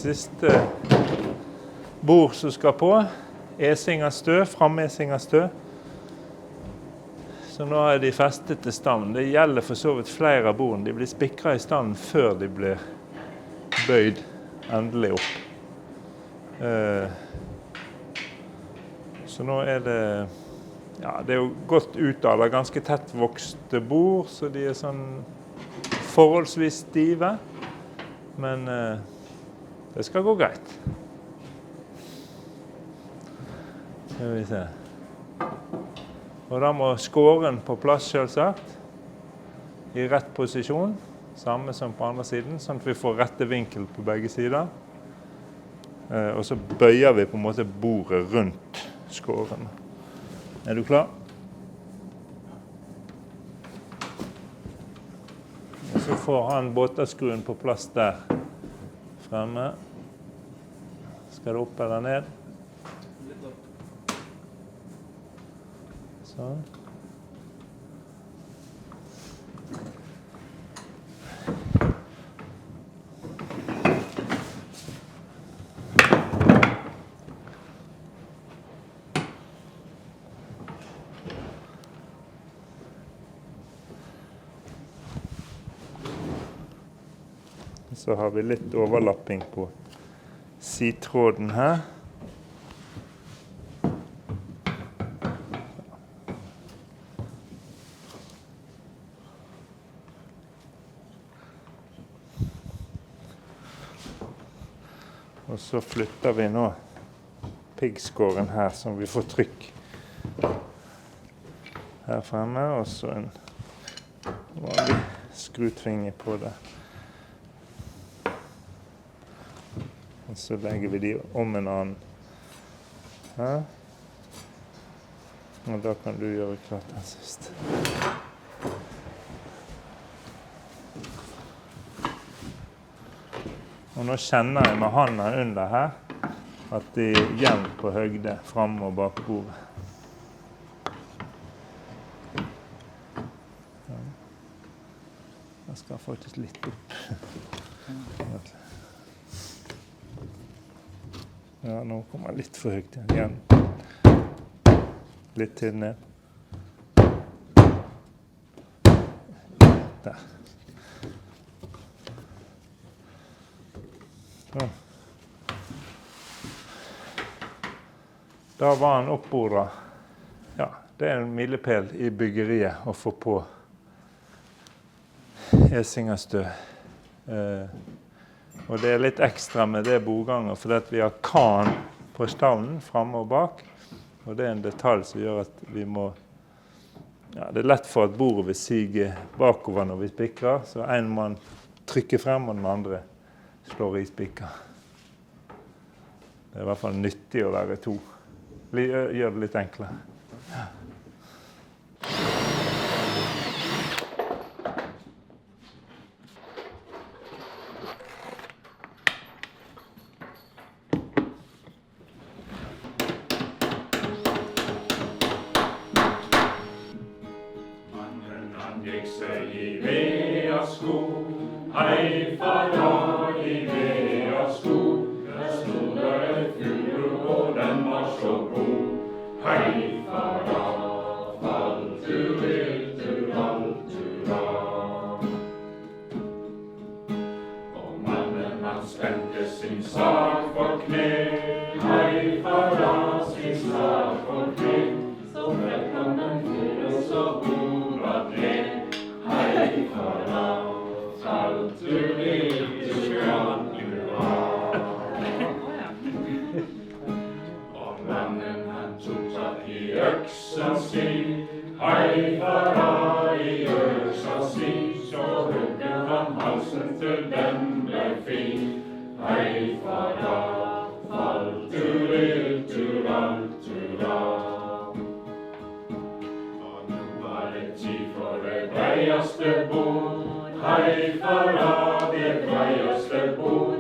siste bord som skal på. Esingastø, framesingastø. Så nå er de festet til stand. Det gjelder for så vidt flere av bordene. De blir spikret i stand før de blir bøyd endelig opp. Så nå er det, ja, det er jo godt uttalet, ganske tett vokste bord, så de er sånn forholdsvis stive, men det skal gå greit. Skal vi se. Og da må skåren på plass selvsagt, i rett posisjon, samme som på andre siden, sånn at vi får rette vinkel på begge sider. Og så bøyer vi på en måte bordet rundt skåren. Er du klar? Og så får han båterskruen på plass der fremme. Skal det opp eller ned? Litt opp. Sånn. Så har vi litt overlapping på sidtråden her. Og så flytter vi nå piggskåren her, så vi får trykk her fremme, og så en vanlig skrutvinge på det. Og så legger vi de om en annen her. Og da kan du gjøre klart den siste. Og nå kjenner jeg med hånden under her at de er jevnt på høyde frem og bak bordet. Jeg skal faktisk litt opp. Ja, nå kommer jeg litt for høyt igjen. Litt til ned. Der. Så. Da var han oppbordet. Ja, det er en milepæl i byggeriet å få på esingastø. Og det er litt ekstra med det bordganger, fordi at vi har kan på stavnen fremme og bak. Og det er en detalj som gjør at vi må... Ja, det er lett for at bordet vil sige bakover når vi spikrer, så en mann trykker frem, og den andre slår i spikker. Det er i hvert fall nyttig å være to. Gjør det litt enklere. Ja. Hei, fara i vea sko, der stod der en fugl, og den var så god. Hei, fara, alturra. Og mannen han spente sin sak for kne. Hei, fara, sin sak for kne. Så frekt han den fyr, og så horat ned. Hei, fara, og mannen han tok tatt i øksa si, hei fara i øksa si, så hugger han halsen til den ble fin. Hei fara, alturra. Og nå var det tid for det breiaste bord. Hei fara, det breiaste bord,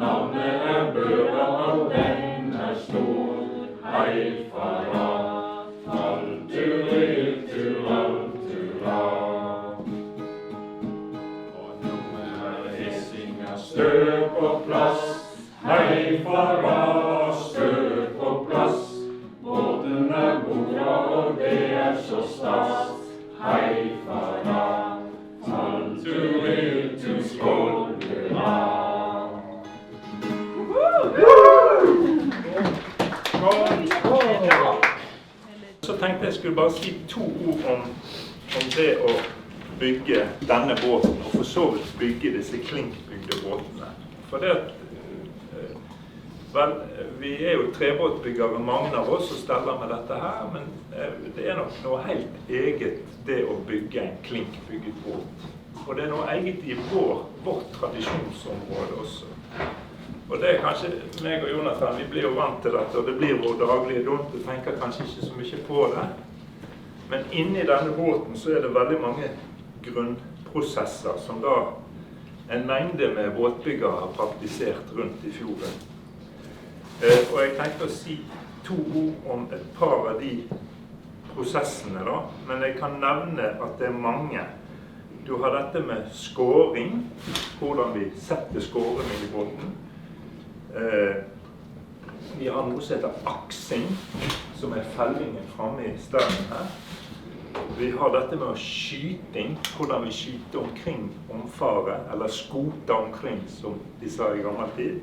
navnet er Børa og den er stor. Hei fara, alturra. Og nå er esingastø på plass. Hei fara, støt på plass. Båten bora, og det så stas. Hei fara, all to will to Skånland. Så tenkte jeg skulle bare si 2 ord om det å bygge denne båten, og for så vidt bygge disse klinkbygde båtene. For det at, vel, vi jo trebåtbyggere, mange av oss, og steller med dette her, men det nok noe helt eget det å bygge en klinkbygget båt. Og det noe eget i vårt tradisjonsområde også. Og det kanskje meg og Jonathan, vi blir jo vant til dette, og det blir vår daglige dumt, og tenker kanskje ikke så mye på det. Men inni denne båten så det veldig mange grunnprosesser som da en mengde med båtbyggere har praktisert rundt i fjorden. Og jeg tenkte å si 2 ord om et par av de prosessene da, men jeg kan nevne at det mange. Du har dette med skåring, hvordan vi setter skårene i båten. Vi har noe som heter aksing, som fellingen fremme i stedet her. Vi har dette med skyting, hvordan vi skyter omkring omfaret, eller skoter omkring, som de sa i gammel tid.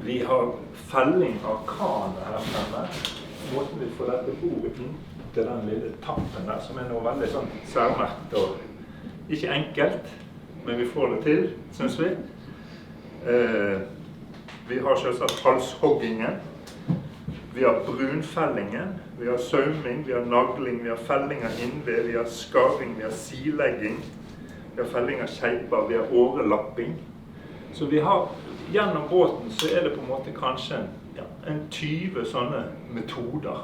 Vi har felling av kanet her fremme. Måten vi får dette bordet inn til den lille tappen der, som noe veldig sånn særmerkt og ikke enkelt, men vi får det til, synes vi. Vi har selvsagt halshoggingen, vi har brunfellingen, vi har sauming, vi har nagling, vi har felling av innved, vi har skaring, vi har silegging, vi har felling av kjeiper, vi har årelapping. Så vi har, gjennom båten så det på en måte kanskje en 20 sånne metoder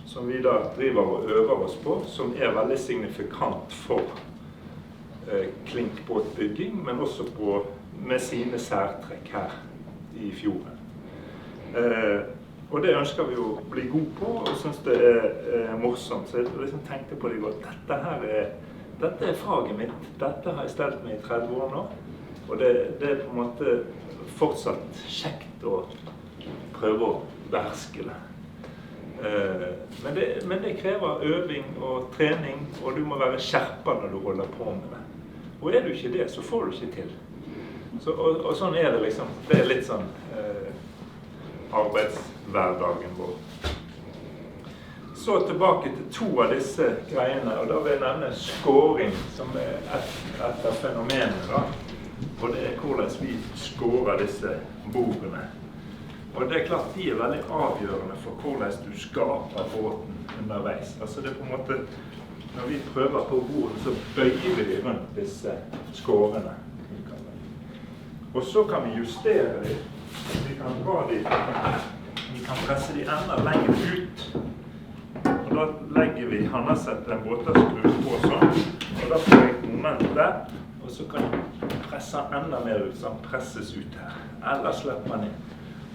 som vi da driver og øver oss på, som veldig signifikant for klinkbåtbygging, men også med sine særtrekk her i fjorden. Og det ønsker vi å bli god på, og synes det morsomt. Så jeg liksom tenkte på det godt. Dette faget mitt, dette har jeg stelt meg i 30 år nå, og det på en måte fortsatt kjekt å prøve å beherske det. Men det krever øving og trening, og du må være skjerpet når du holder på med det. Og du ikke det, så får du ikke til. Og sånn det liksom. Det litt sånn arbeidshverdagen vår. Så tilbake til 2 av disse greiene, og da vil jeg nevne skåring, som et av fenomenene da. Og det hvordan vi skårer disse bordene. Og det klart, de veldig avgjørende for hvordan du skaper båten underveis. Altså det på en måte, når vi prøver på bordet, så bøyer vi rundt disse skårene. Og så kan vi justere dem. Vi kan dra dem, vi kan presse dem enda lenger ut. Og da legger vi Hannaset en båterskru på sånn, og da får jeg et moment der, og så kan jeg presse enda mer ut, så han presses ut her. Eller slipper man inn.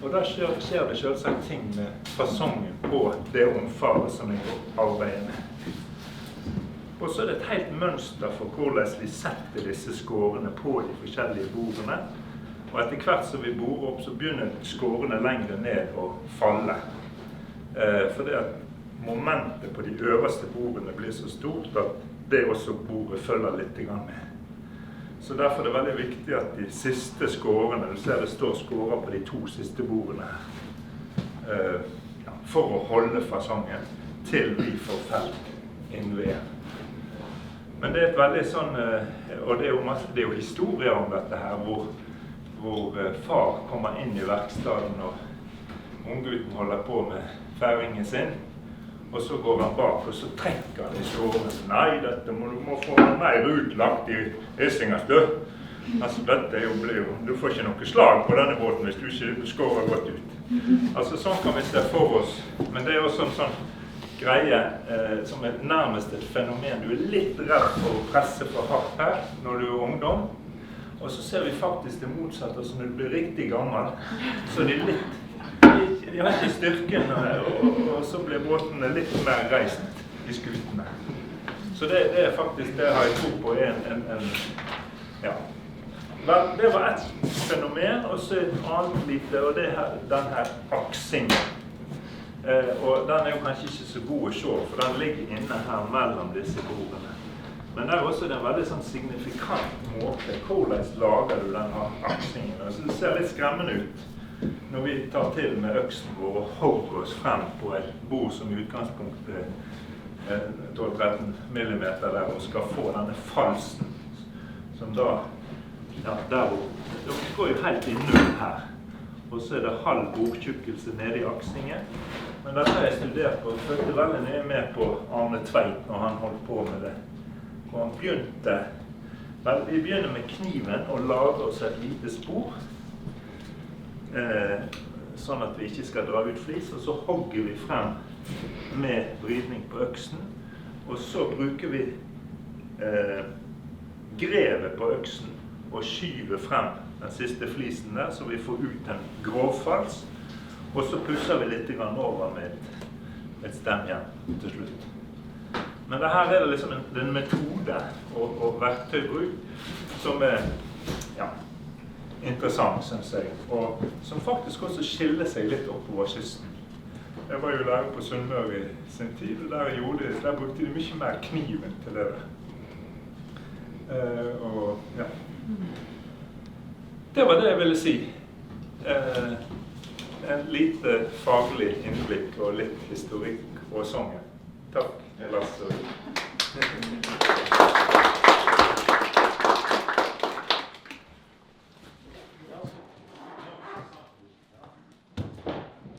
Og da skjer det selvsagt ting med fasongen på det omfaret som jeg arbeider med. Og så det et helt mønster for hvordan vi setter disse skårene på de forskjellige bordene. Og etter hvert som vi borer opp, så begynner skårene lengre ned å falle. For det at momentet på de øverste bordene blir så stort at det også bordet følger litt med. Så derfor det veldig viktig at de siste skårene, du ser det står skårer på de 2 siste bordene her, for å holde fasongen til vi får felt innved. Men det et veldig sånn, og det jo historier om dette her, hvor far kommer inn i verkstaden og unggutten holder på med færingen sin, og så går han bak, og så trekker han i skåren. Nei, dette må få mer utlagt i Essingas, du. Altså, dette jo, du får ikke noe slag på denne båten hvis du ikke skårer godt ut. Altså, sånn kan vi se for oss. Men det også en sånn greie som nærmest et fenomen. Du litt redd for å presse for hardt her når du ungdom. Og så ser vi faktisk det motsatte, altså når du blir riktig gammel, så de har ikke styrken, og så blir båtene litt mer reist i skutene. Så det faktisk, det har jeg tro på, Vel, det var et fenomen, og så et annet lite, og det er den her aksingen. Og den er jo kanskje ikke så god å se, for den ligger inne her mellom disse bordene. Men det er også en veldig sånn signifikant måte. Hvordan lager du denne aksingen? Så det ser litt skremmende ut når vi tar til med øksen vår og hogger oss frem på et bord som i utgangspunktet 12-13 millimeter der, og skal få denne falsen, som da, ja, der hvor, dere går jo helt i null her. Og så er det halv bordtjukkelse nede i aksingen. Men dette har jeg studert på, og følte veldig nøye med på Arne Tveit når han holdt på med det. Og han begynte, vel, vi begynner med kniven og lager oss et lite spor, sånn at vi ikke skal dra ut flis, og så hogger vi frem med vridning på øksen, og så bruker vi grevet på øksen og skyver frem den siste flisen der, så vi får ut en grovfals, og så pusser vi litt over med et stemjern til slutt. Men det her er det liksom en metode og verktøybruk som er, ja, interessant, synes jeg, og som faktisk også skiller seg litt oppover kysten. Jeg var jo lærer på Sunnmøre i sin tid, og der brukte de mye mer kniven til det. Og ja. Det var det jeg ville si. En lite faglig innblikk og litt historikk og sånn. Takk, Lasse.